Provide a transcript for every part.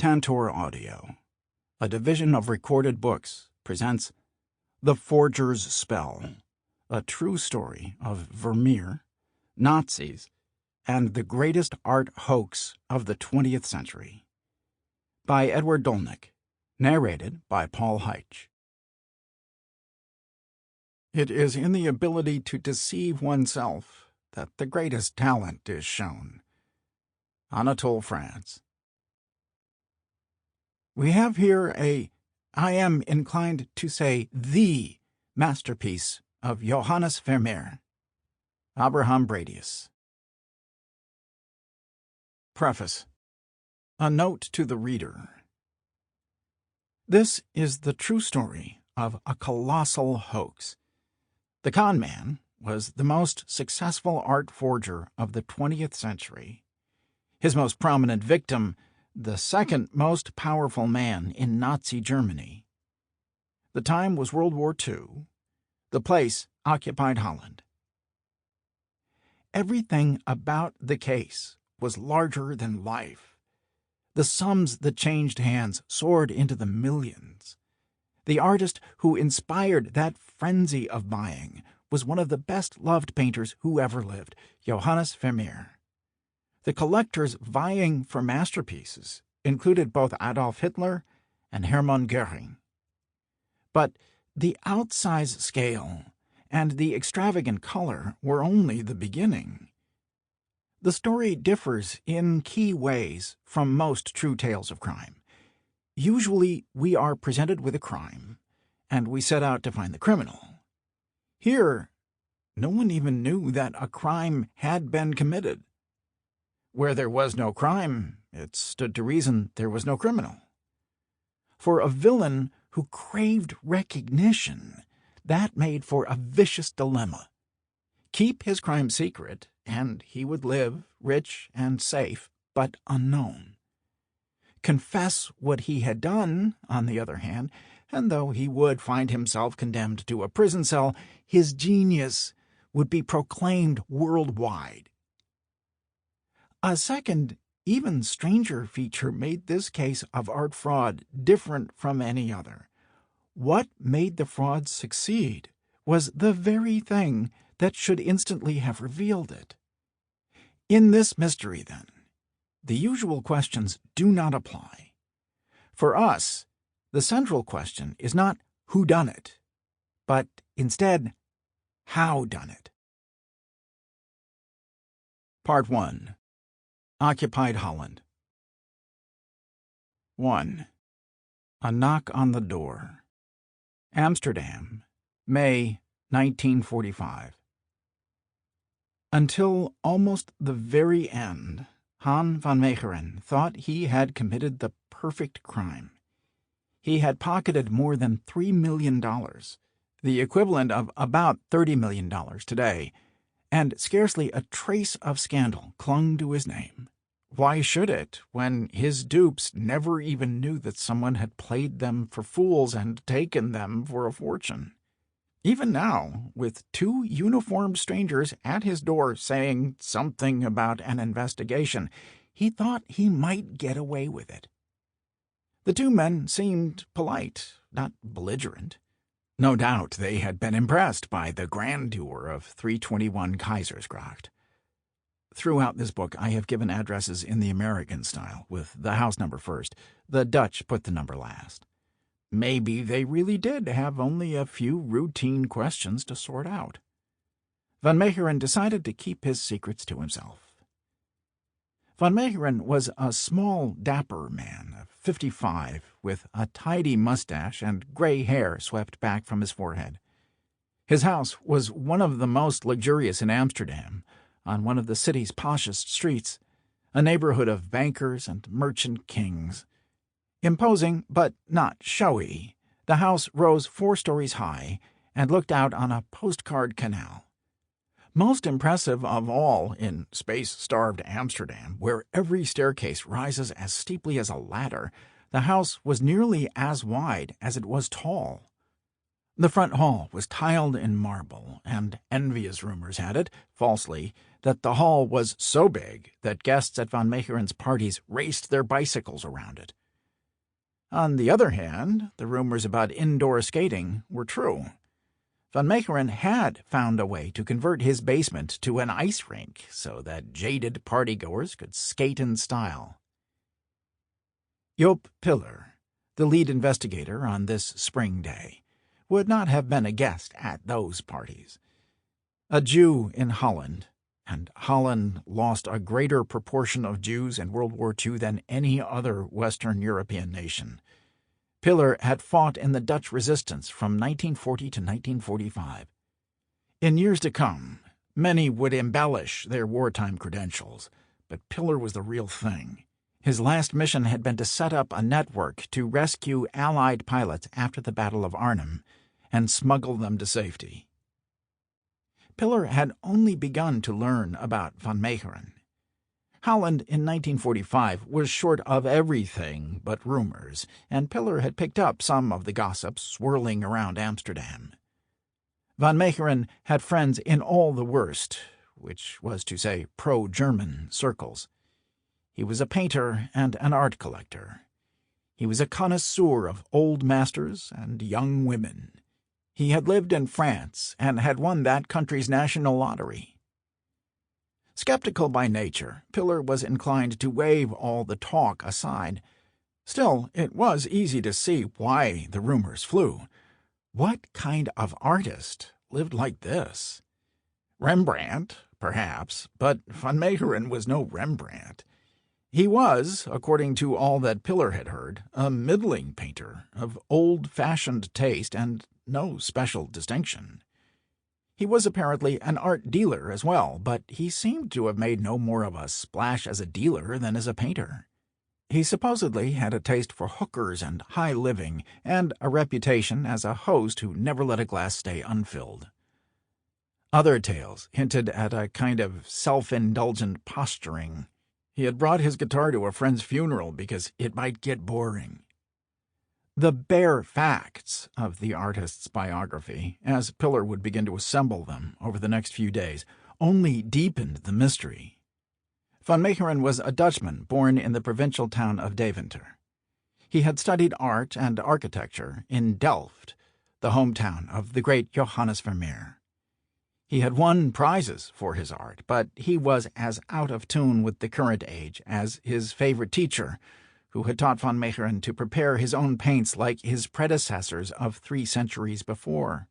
Tantor Audio, a division of Recorded Books, presents The Forger's Spell, a true story of Vermeer, Nazis, and the greatest art hoax of the 20th century. By Edward Dolnick, narrated by Paul Heitsch. It is in the ability to deceive oneself that the greatest talent is shown. Anatole France. We have here I am inclined to say the masterpiece of Johannes Vermeer, Abraham Bradius. Preface. A note to the reader. This is the true story of a colossal hoax. The con man was the most successful art forger of the 20th century. His most prominent victim, the second most powerful man in Nazi Germany. The time was World War II. The place occupied Holland. Everything about the case was larger than life. The sums that changed hands soared into the millions. The artist who inspired that frenzy of buying was one of the best-loved painters who ever lived, Johannes Vermeer. The collectors vying for masterpieces included both Adolf Hitler and Hermann Göring. But the outsized scale and the extravagant color were only the beginning. The story differs in key ways from most true tales of crime. Usually we are presented with a crime, and we set out to find the criminal. Here, no one even knew that a crime had been committed. Where there was no crime, it stood to reason there was no criminal. For a villain who craved recognition, that made for a vicious dilemma. Keep his crime secret, and he would live rich and safe, but unknown. Confess what he had done, on the other hand, and though he would find himself condemned to a prison cell, his genius would be proclaimed worldwide. A second, even stranger feature made this case of art fraud different from any other. What made the fraud succeed was the very thing that should instantly have revealed it. In this mystery, then, the usual questions do not apply. For us, the central question is not who done it, but instead, how done it. Part 1. Occupied Holland. 1. A knock on the door. Amsterdam, May 1945. Until almost the very end, Han van Meegeren thought he had committed the perfect crime. He had pocketed more than $3 million, the equivalent of about $30 million today, and scarcely a trace of scandal clung to his name. Why should it, when his dupes never even knew that someone had played them for fools and taken them for a fortune? Even now, with two uniformed strangers at his door saying something about an investigation, he thought he might get away with it. The two men seemed polite, not belligerent. No doubt they had been impressed by the grandeur of 321 Kaisersgracht. Throughout this book, I have given addresses in the American style, with the house number first. The Dutch put the number last. Maybe they really did have only a few routine questions to sort out. Van Meegeren decided to keep his secrets to himself. Van Meegeren was a small, dapper man of 55, with a tidy mustache and gray hair swept back from his forehead. His house was one of the most luxurious in Amsterdam, on one of the city's poshest streets, a neighborhood of bankers and merchant kings. Imposing, but not showy, the house rose 4 stories high and looked out on a postcard canal. Most impressive of all in space-starved Amsterdam, where every staircase rises as steeply as a ladder, the house was nearly as wide as it was tall. The front hall was tiled in marble, and envious rumors had it, falsely, that the hall was so big that guests at Van Meegeren's parties raced their bicycles around it. On the other hand, the rumors about indoor skating were true. Van Meegeren had found a way to convert his basement to an ice rink so that jaded partygoers could skate in style. Joop Piller, the lead investigator on this spring day, would not have been a guest at those parties. A Jew in Holland, and Holland lost a greater proportion of Jews in World War II than any other Western European nation. Piller had fought in the Dutch resistance from 1940 to 1945. In years to come, many would embellish their wartime credentials, but Piller was the real thing. His last mission had been to set up a network to rescue Allied pilots after the Battle of Arnhem and smuggle them to safety. Piller had only begun to learn about Van Meegeren. Holland in 1945 was short of everything but rumors, and Piller had picked up some of the gossips swirling around Amsterdam. Van Meegeren had friends in all the worst, which was to say pro-German, circles. He was a painter and an art collector. He was a connoisseur of old masters and young women. He had lived in France and had won that country's national lottery. Skeptical by nature, Piller was inclined to wave all the talk aside. Still, it was easy to see why the rumors flew. What kind of artist lived like this? Rembrandt, perhaps, but Van Meegeren was no Rembrandt. He was, according to all that Piller had heard, a middling painter of old-fashioned taste and no special distinction. He was apparently an art dealer as well, but he seemed to have made no more of a splash as a dealer than as a painter. He supposedly had a taste for hookers and high living, and a reputation as a host who never let a glass stay unfilled. Other tales hinted at a kind of self-indulgent posturing. He had brought his guitar to a friend's funeral because it might get boring. The bare facts of the artist's biography, as Piller would begin to assemble them over the next few days, only deepened the mystery. Van Meegeren was a Dutchman born in the provincial town of Deventer. He had studied art and architecture in Delft, the hometown of the great Johannes Vermeer. He had won prizes for his art, but he was as out of tune with the current age as his favorite teacher, who had taught Van Meegeren to prepare his own paints like his predecessors of 3 centuries before.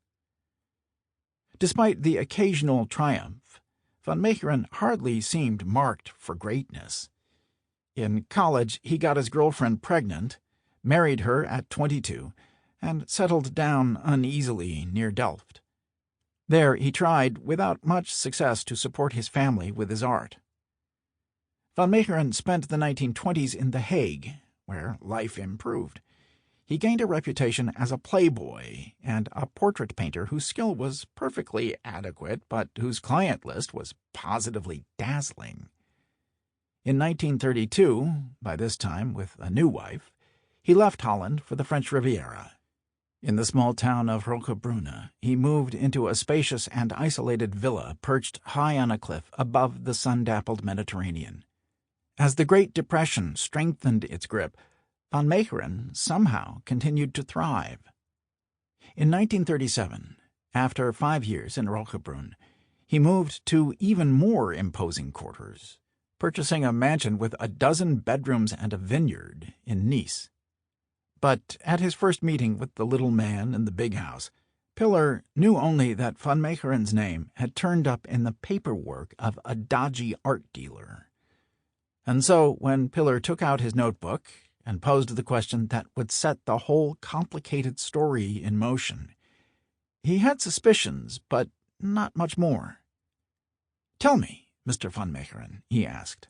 Despite the occasional triumph, Van Meegeren hardly seemed marked for greatness. In college, he got his girlfriend pregnant, married her at 22, and settled down uneasily near Delft. There he tried, without much success, to support his family with his art. Van Meegeren spent the 1920s in The Hague, where life improved. He gained a reputation as a playboy and a portrait painter whose skill was perfectly adequate, but whose client list was positively dazzling. In 1932, by this time with a new wife, he left Holland for the French Riviera. In the small town of Roquebrune, he moved into a spacious and isolated villa perched high on a cliff above the sun-dappled Mediterranean. As the Great Depression strengthened its grip, Van Meegeren somehow continued to thrive. In 1937, after 5 years in Roquebrune, he moved to even more imposing quarters, purchasing a mansion with 12 bedrooms and a vineyard in Nice. But at his first meeting with the little man in the big house, Piller knew only that Van Meegeren's name had turned up in the paperwork of a dodgy art dealer. And so, when Piller took out his notebook and posed the question that would set the whole complicated story in motion, he had suspicions, but not much more. "Tell me, Mr. Van Meegeren," he asked,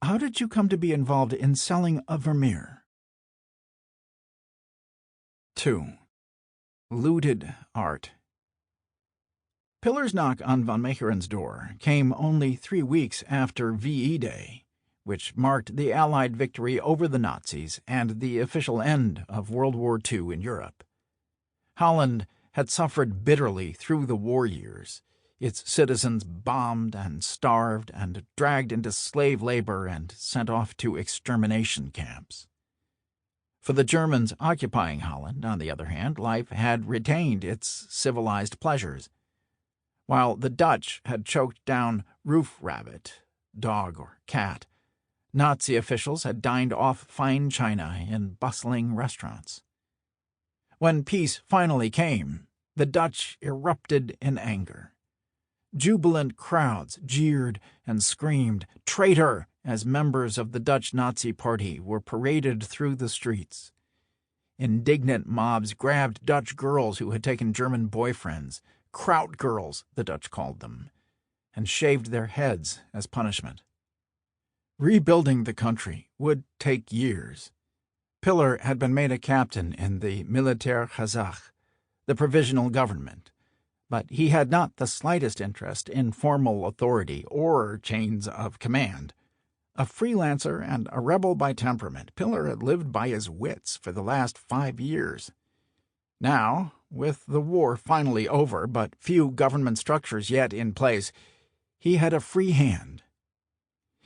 "how did you come to be involved in selling a Vermeer?" 2. Looted art. Piller's knock on Van Meegeren's door came only 3 weeks after VE Day, which marked the Allied victory over the Nazis and the official end of World War II in Europe. Holland had suffered bitterly through the war years, its citizens bombed and starved and dragged into slave labor and sent off to extermination camps. For the Germans occupying Holland, on the other hand, life had retained its civilized pleasures. While the Dutch had choked down roof rabbit, dog or cat, Nazi officials had dined off fine china in bustling restaurants. When peace finally came, the Dutch erupted in anger. Jubilant crowds jeered and screamed "Traitor!" as members of the Dutch Nazi Party were paraded through the streets. Indignant mobs grabbed Dutch girls who had taken German boyfriends, Kraut girls, the Dutch called them, and shaved their heads as punishment. Rebuilding the country would take years. Piller had been made a captain in the Militair Gezag, the provisional government, but he had not the slightest interest in formal authority or chains of command. A freelancer and a rebel by temperament, Piller had lived by his wits for the last 5 years. Now, with the war finally over but few government structures yet in place, he had a free hand.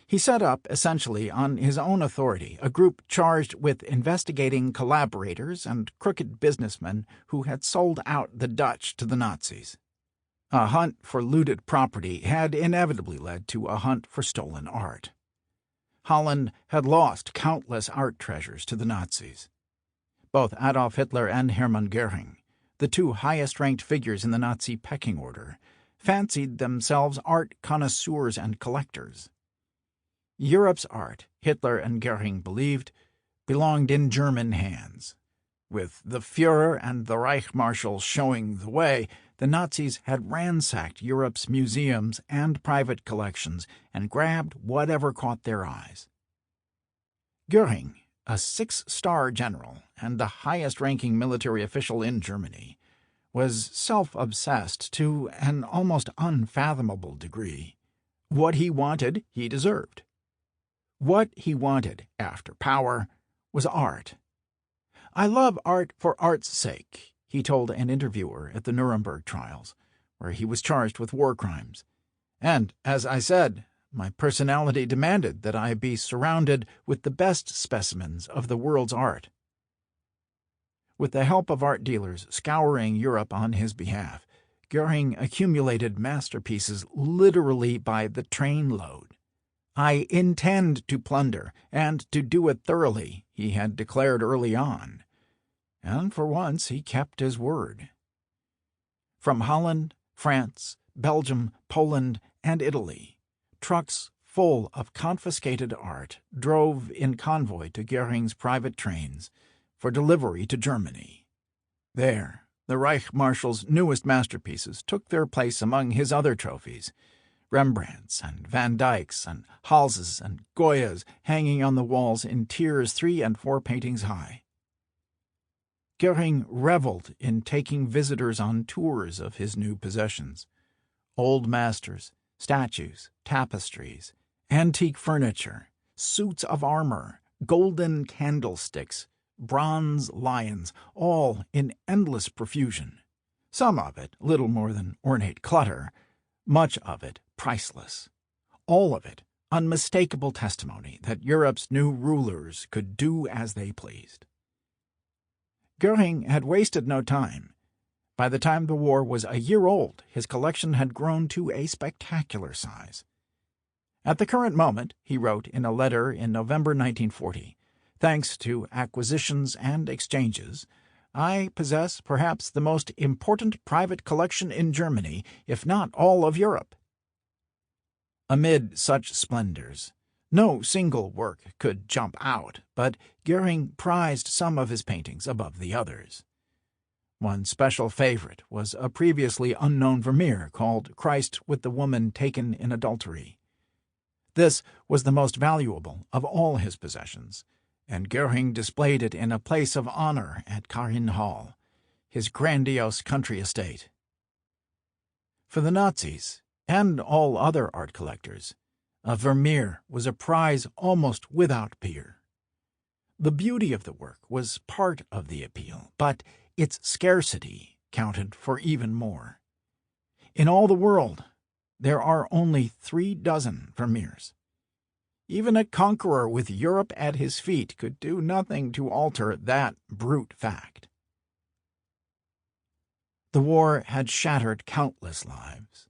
He set up, essentially on his own authority, a group charged with investigating collaborators and crooked businessmen who had sold out the Dutch to the Nazis. A hunt for looted property had inevitably led to a hunt for stolen art. Holland had lost countless art treasures to the Nazis. Both Adolf Hitler and Hermann Göring, the two highest-ranked figures in the Nazi pecking order, fancied themselves art connoisseurs and collectors. Europe's art, Hitler and Göring believed, belonged in German hands. With the Führer and the Reichsmarschall showing the way, the Nazis had ransacked Europe's museums and private collections and grabbed whatever caught their eyes. Göring, a 6-star general and the highest-ranking military official in Germany, was self-obsessed to an almost unfathomable degree. What he wanted, he deserved. What he wanted, after power, was art. "I love art for art's sake," he told an interviewer at the Nuremberg trials, where he was charged with war crimes. "And, as I said, my personality demanded that I be surrounded with the best specimens of the world's art." With the help of art dealers scouring Europe on his behalf, Göring accumulated masterpieces literally by the trainload. "I intend to plunder, and to do it thoroughly," he had declared early on. And for once he kept his word. From Holland, France, Belgium, Poland, and Italy, trucks full of confiscated art drove in convoy to Göring's private trains for delivery to Germany. There, the Reichsmarschall's newest masterpieces took their place among his other trophies, Rembrandts and Van Dycks and Halses and Goyas hanging on the walls in tiers 3 and 4 paintings high. Göring reveled in taking visitors on tours of his new possessions: old masters, statues, tapestries, antique furniture, suits of armor, golden candlesticks, bronze lions, all in endless profusion. Some of it little more than ornate clutter, much of it priceless, all of it unmistakable testimony that Europe's new rulers could do as they pleased. Göring had wasted no time. By the time the war was a year old, his collection had grown to a spectacular size. "At the current moment," he wrote in a letter in November 1940, "thanks to acquisitions and exchanges, I possess perhaps the most important private collection in Germany, if not all of Europe." Amid such splendors, no single work could jump out, but Göring prized some of his paintings above the others. One special favorite was a previously unknown Vermeer called Christ with the Woman Taken in Adultery. This was the most valuable of all his possessions, and Göring displayed it in a place of honor at Karin Hall, his grandiose country estate. For the Nazis, and all other art collectors, a Vermeer was a prize almost without peer. The beauty of the work was part of the appeal, but its scarcity counted for even more. In all the world, there are only 36 Vermeers. Even a conqueror with Europe at his feet could do nothing to alter that brute fact. The war had shattered countless lives.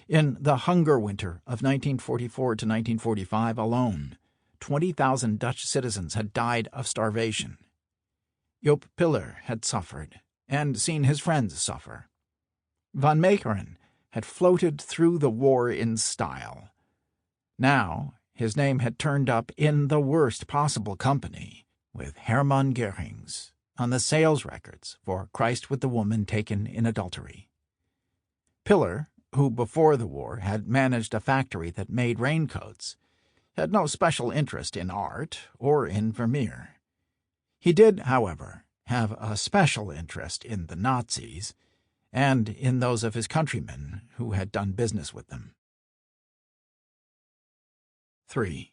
In the hunger winter of 1944 to 1945 alone, 20,000 Dutch citizens had died of starvation. Joop Piller had suffered, and seen his friends suffer. Van Meegeren had floated through the war in style. Now his name had turned up in the worst possible company, with Hermann Goering's, on the sales records for Christ with the Woman Taken in Adultery. Piller, who before the war had managed a factory that made raincoats, had no special interest in art or in Vermeer. He did, however, have a special interest in the Nazis and in those of his countrymen who had done business with them. 3.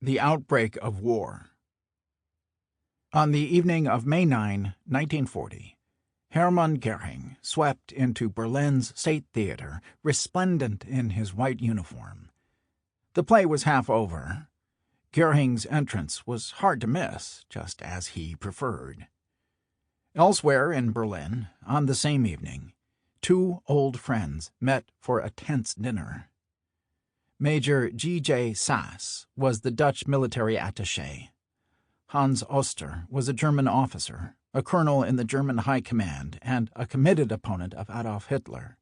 The Outbreak of War. On the evening of May 9, 1940, Hermann Goering swept into Berlin's State Theater, resplendent in his white uniform. The play was half over. Goering's entrance was hard to miss, just as he preferred. Elsewhere in Berlin, on the same evening, two old friends met for a tense dinner. Major G.J. Sass was the Dutch military attaché. Hans Oster was a German officer, a colonel in the German High Command, and a committed opponent of Adolf Hitler.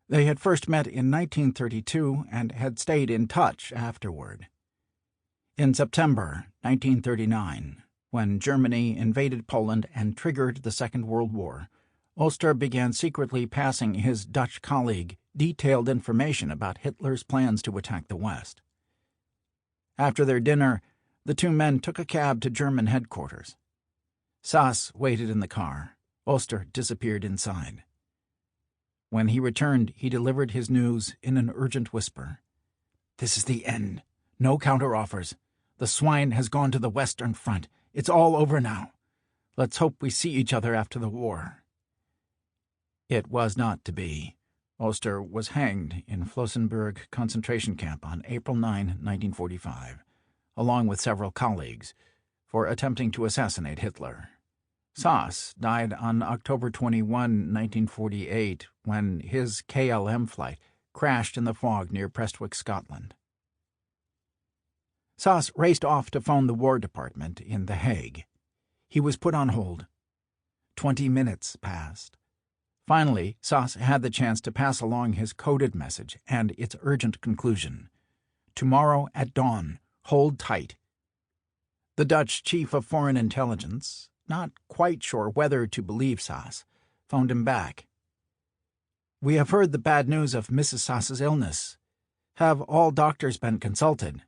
They had first met in 1932 and had stayed in touch afterward. In September 1939, when Germany invaded Poland and triggered the Second World War, Oster began secretly passing his Dutch colleague detailed information about Hitler's plans to attack the West. After their dinner, the two men took a cab to German headquarters. Sass waited in the car. Oster disappeared inside. When he returned, he delivered his news in an urgent whisper. "This is the end. No counteroffers. The swine has gone to the Western Front. It's all over now. Let's hope we see each other after the war." It was not to be. Oster was hanged in Flossenburg concentration camp on April 9, 1945, along with several colleagues, for attempting to assassinate Hitler. Sass died on October 21, 1948, when his KLM flight crashed in the fog near Prestwick, Scotland. Sass raced off to phone the War Department in The Hague. He was put on hold. 20 minutes passed. Finally, Sass had the chance to pass along his coded message and its urgent conclusion. "Tomorrow at dawn. Hold tight." The Dutch chief of foreign intelligence, not quite sure whether to believe Sass, phoned him back. "We have heard the bad news of Mrs. Sass's illness. Have all doctors been consulted?"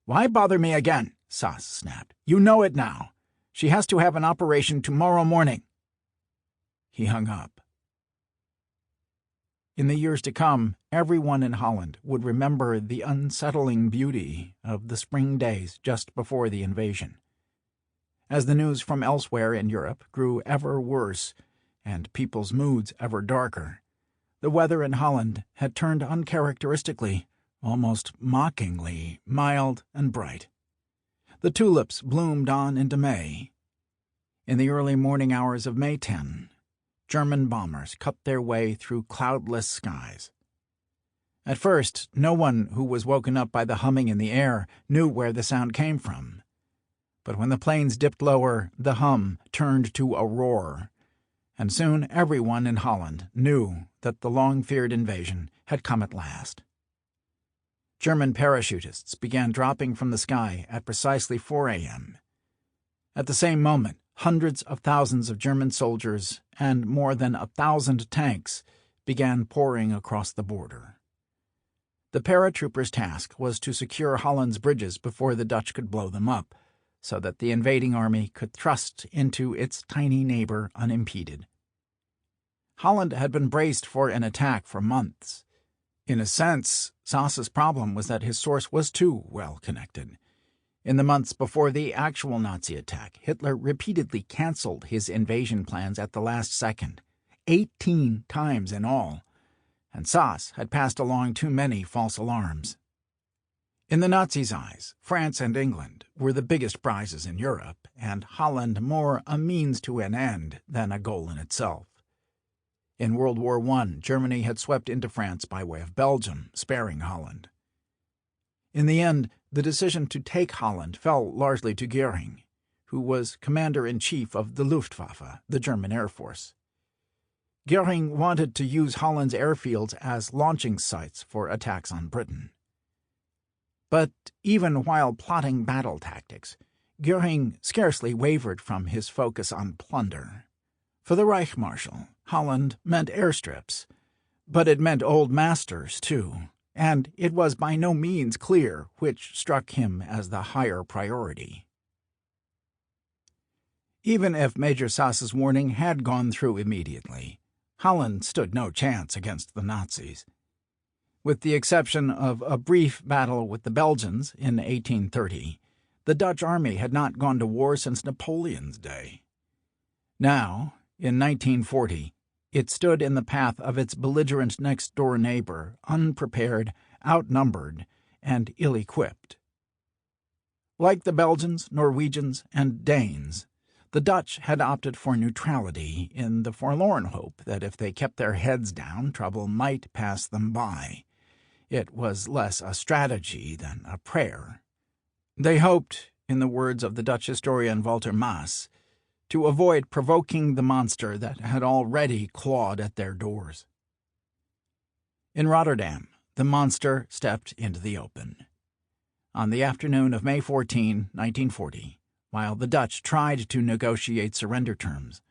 "Why bother me again?" Sass snapped. "You know it now. She has to have an operation tomorrow morning." He hung up. In the years to come, everyone in Holland would remember the unsettling beauty of the spring days just before the invasion. As the news from elsewhere in Europe grew ever worse and people's moods ever darker, the weather in Holland had turned uncharacteristically, almost mockingly, mild and bright. The tulips bloomed on into May. In the early morning hours of May 10, German bombers cut their way through cloudless skies. At first, no one who was woken up by the humming in the air knew where the sound came from. But when the planes dipped lower, the hum turned to a roar, and soon everyone in Holland knew that the long-feared invasion had come at last. German parachutists began dropping from the sky at precisely 4 a.m. At the same moment, hundreds of thousands of German soldiers and more than 1,000 tanks began pouring across the border. The paratroopers' task was to secure Holland's bridges before the Dutch could blow them up, so that the invading army could thrust into its tiny neighbor unimpeded. Holland had been braced for an attack for months. In a sense, Sass's problem was that his source was too well connected. In the months before the actual Nazi attack, Hitler repeatedly canceled his invasion plans at the last second, 18 times in all, and Sass had passed along too many false alarms. In the Nazis' eyes, France and England were the biggest prizes in Europe, and Holland more a means to an end than a goal in itself. In World War I, Germany had swept into France by way of Belgium, sparing Holland. In the end, the decision to take Holland fell largely to Göring, who was commander-in-chief of the Luftwaffe, the German Air Force. Göring wanted to use Holland's airfields as launching sites for attacks on Britain. But even while plotting battle tactics, Göring scarcely wavered from his focus on plunder. For the Reich Marshal, Holland meant airstrips, but it meant old masters too, and it was by no means clear which struck him as the higher priority. Even if Major Sass's warning had gone through immediately, Holland stood no chance against the Nazis. With the exception of a brief battle with the Belgians in 1830, the Dutch army had not gone to war since Napoleon's day. Now, in 1940, it stood in the path of its belligerent next-door neighbor, unprepared, outnumbered, and ill-equipped. Like the Belgians, Norwegians, and Danes, the Dutch had opted for neutrality in the forlorn hope that if they kept their heads down, trouble might pass them by. It was less a strategy than a prayer. They hoped, in the words of the Dutch historian Walter Maas, to avoid provoking the monster that had already clawed at their doors. In Rotterdam, the monster stepped into the open. On the afternoon of May 14, 1940, while the Dutch tried to negotiate surrender terms,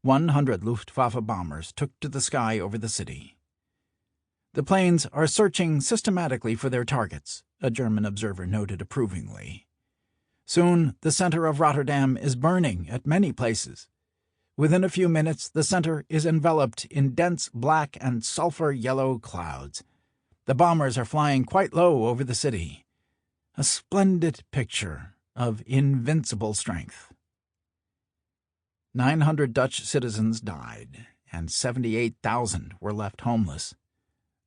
100 Luftwaffe bombers took to the sky over the city. "The planes are searching systematically for their targets," a German observer noted approvingly. "Soon the center of Rotterdam is burning at many places. Within a few minutes the center is enveloped in dense black and sulfur-yellow clouds. The bombers are flying quite low over the city. A splendid picture of invincible strength." 900 Dutch citizens died, and 78,000 were left homeless.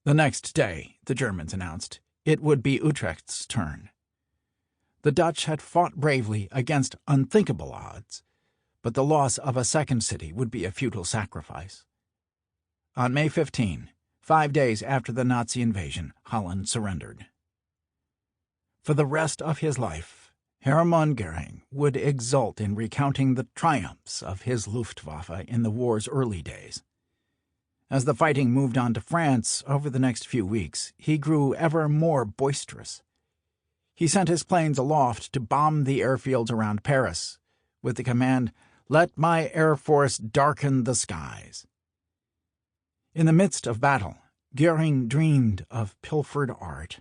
The next day, the Germans announced, it would be Utrecht's turn. The Dutch had fought bravely against unthinkable odds, but the loss of a second city would be a futile sacrifice. On May 15, 5 days after the Nazi invasion, Holland surrendered. For the rest of his life, Hermann Göring would exult in recounting the triumphs of his Luftwaffe in the war's early days. As the fighting moved on to France over the next few weeks, he grew ever more boisterous. He sent his planes aloft to bomb the airfields around Paris, with the command, "Let my Air Force darken the skies." In the midst of battle, Göring dreamed of pilfered art.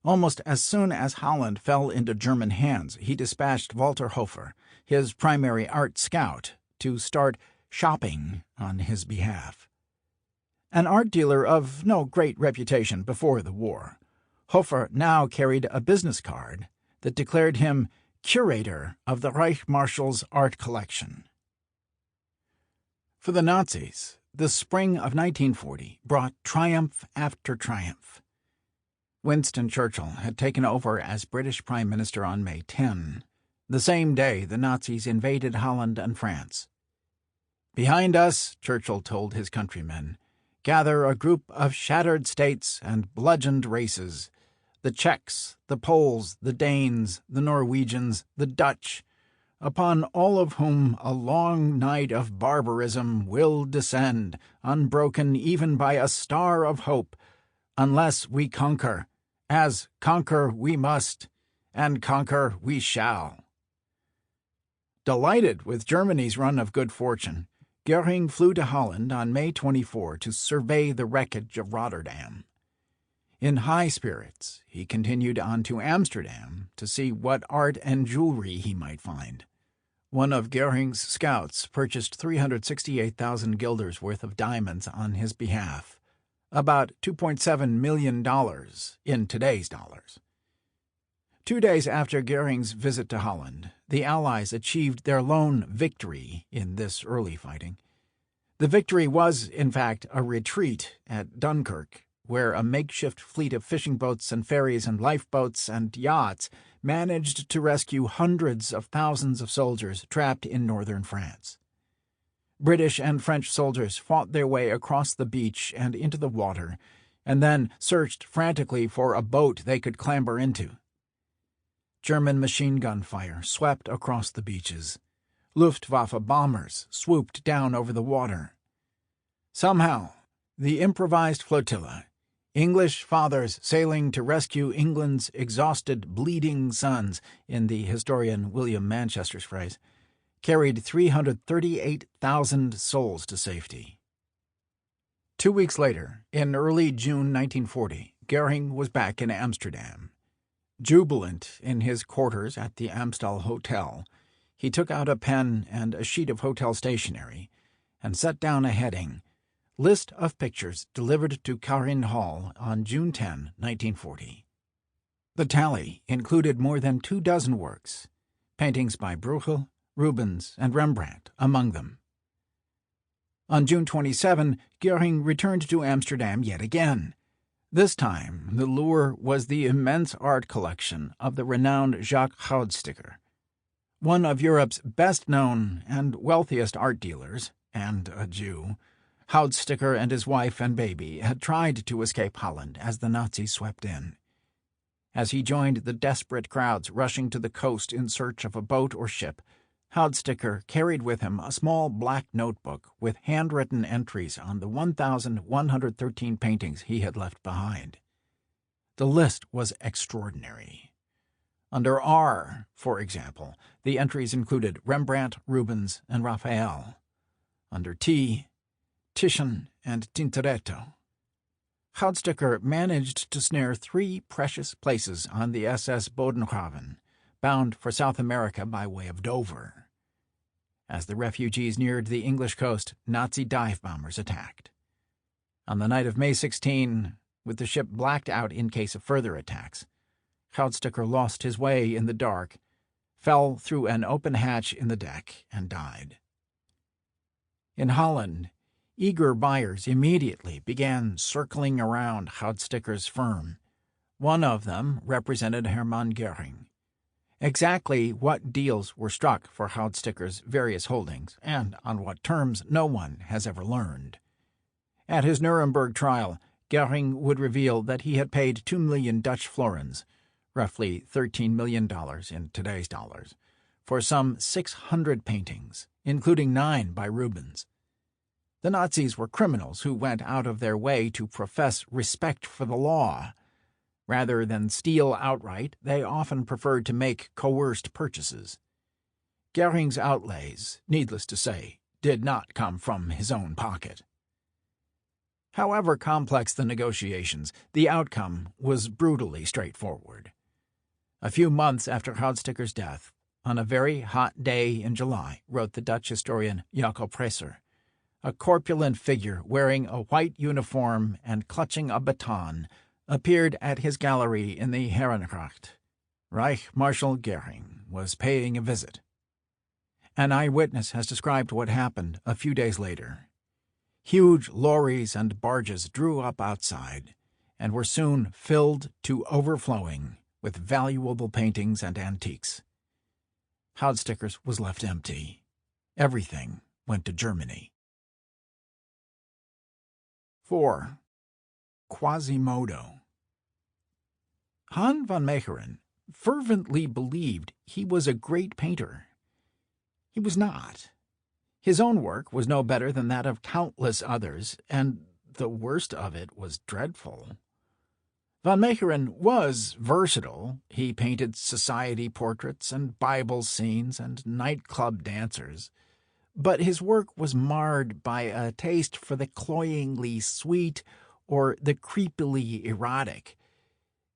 Almost as soon as Holland fell into German hands, he dispatched Walter Hofer, his primary art scout, to start shopping on his behalf. An art dealer of no great reputation before the war, Hofer now carried a business card that declared him curator of the Reich Marshal's art collection. For the Nazis, the spring of 1940 brought triumph after triumph. Winston Churchill had taken over as British Prime Minister on May 10, the same day the Nazis invaded Holland and France. "Behind us," Churchill told his countrymen, "gather a group of shattered states and bludgeoned races, the Czechs, the Poles, the Danes, the Norwegians, the Dutch, upon all of whom a long night of barbarism will descend, unbroken even by a star of hope, unless we conquer, as conquer we must, and conquer we shall." Delighted with Germany's run of good fortune, Göring flew to Holland on May 24 to survey the wreckage of Rotterdam. In high spirits, he continued on to Amsterdam to see what art and jewelry he might find. One of Göring's scouts purchased 368,000 guilders worth of diamonds on his behalf, about $2.7 million in today's dollars. 2 days after Göring's visit to Holland, the Allies achieved their lone victory in this early fighting. The victory was, in fact, a retreat at Dunkirk, where a makeshift fleet of fishing boats and ferries and lifeboats and yachts managed to rescue hundreds of thousands of soldiers trapped in northern France. British and French soldiers fought their way across the beach and into the water, and then searched frantically for a boat they could clamber into. German machine gun fire swept across the beaches. Luftwaffe bombers swooped down over the water. Somehow, the improvised flotilla, English fathers sailing to rescue England's exhausted, bleeding sons, in the historian William Manchester's phrase, carried 338,000 souls to safety. 2 weeks later, in early June 1940, Goering was back in Amsterdam. Jubilant in his quarters at the Amstel Hotel, he took out a pen and a sheet of hotel stationery and set down a heading, List of Pictures Delivered to Karin Hall on June 10, 1940. The tally included more than 24 works, paintings by Bruegel, Rubens, and Rembrandt among them. On June 27, Goering returned to Amsterdam yet again. This time, the lure was the immense art collection of the renowned Jacques Houdsticker, one of Europe's best-known and wealthiest art dealers, and a Jew. Houdsticker and his wife and baby had tried to escape Holland as the Nazis swept in. As he joined the desperate crowds rushing to the coast in search of a boat or ship, Houdsticker carried with him a small black notebook with handwritten entries on the 1,113 paintings he had left behind. The list was extraordinary. Under R, for example, the entries included Rembrandt, Rubens, and Raphael. Under T, Titian and Tintoretto. Houdsticker managed to snare 3 precious places on the SS Bodengraven, bound for South America by way of Dover. As the refugees neared the English coast, Nazi dive bombers attacked. On the night of May 16, with the ship blacked out in case of further attacks, Houdsticker lost his way in the dark, fell through an open hatch in the deck, and died. In Holland, eager buyers immediately began circling around Houdsticker's firm. One of them represented Hermann Goering. Exactly what deals were struck for Houdsticker's various holdings, and on what terms, no one has ever learned. At his Nuremberg trial, Goering would reveal that he had paid 2 million Dutch florins, roughly $13 million in today's dollars, for some 600 paintings, including 9 by Rubens. The Nazis were criminals who went out of their way to profess respect for the law. Rather than steal outright, they often preferred to make coerced purchases. Goering's outlays, needless to say, did not come from his own pocket. However complex the negotiations, the outcome was brutally straightforward. A few months after Houdsticker's death, on a very hot day in July, wrote the Dutch historian Jacob Presser, a corpulent figure wearing a white uniform and clutching a baton appeared at his gallery in the Herengracht. Reich Marshal Goering was paying a visit. An eyewitness has described what happened a few days later. Huge lorries and barges drew up outside and were soon filled to overflowing with valuable paintings and antiques. Houdsticker's was left empty. Everything went to Germany. 4. Quasimodo. Han van Meegeren fervently believed he was a great painter. He was not. His own work was no better than that of countless others, and the worst of it was dreadful. Van Meegeren was versatile. He painted society portraits and Bible scenes and nightclub dancers. But his work was marred by a taste for the cloyingly sweet or the creepily erotic.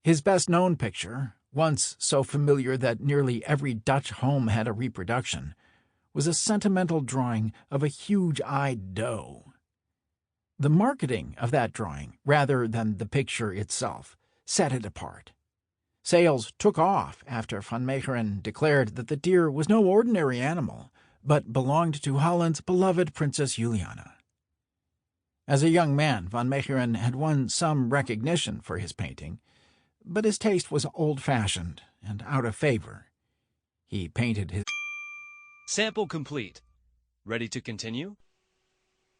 His best-known picture, once so familiar that nearly every Dutch home had a reproduction, was a sentimental drawing of a huge-eyed doe. The marketing of that drawing, rather than the picture itself, set it apart. Sales took off after Van Meegeren declared that the deer was no ordinary animal, but belonged to Holland's beloved Princess Juliana. As a young man, van Meegeren had won some recognition for his painting, but his taste was old-fashioned and out of favor. He painted his... Sample complete. Ready to continue?